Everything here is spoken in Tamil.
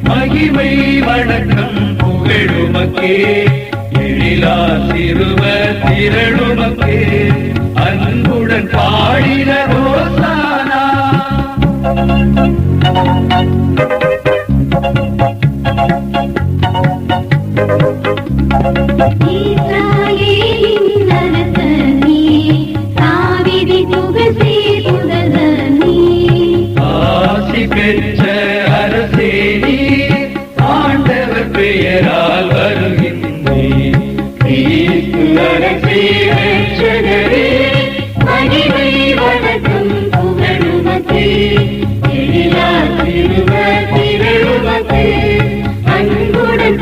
மகிமை வணக்கம் புகழுமக்கே எழிலா சிறுவர் திரளுமக்கே அன்புடன் பாடின ரோசானா ஆசி பெற்ற அரசே நீ ஆண்டவர் பெயரால் வருகின்றேன் கிறிஸ்து அரசே ரட்சகரே மகிமை வணக்கம் புகழுமக்கே எழிலா சிறுவர் திரளுமக்கே அன்புடன்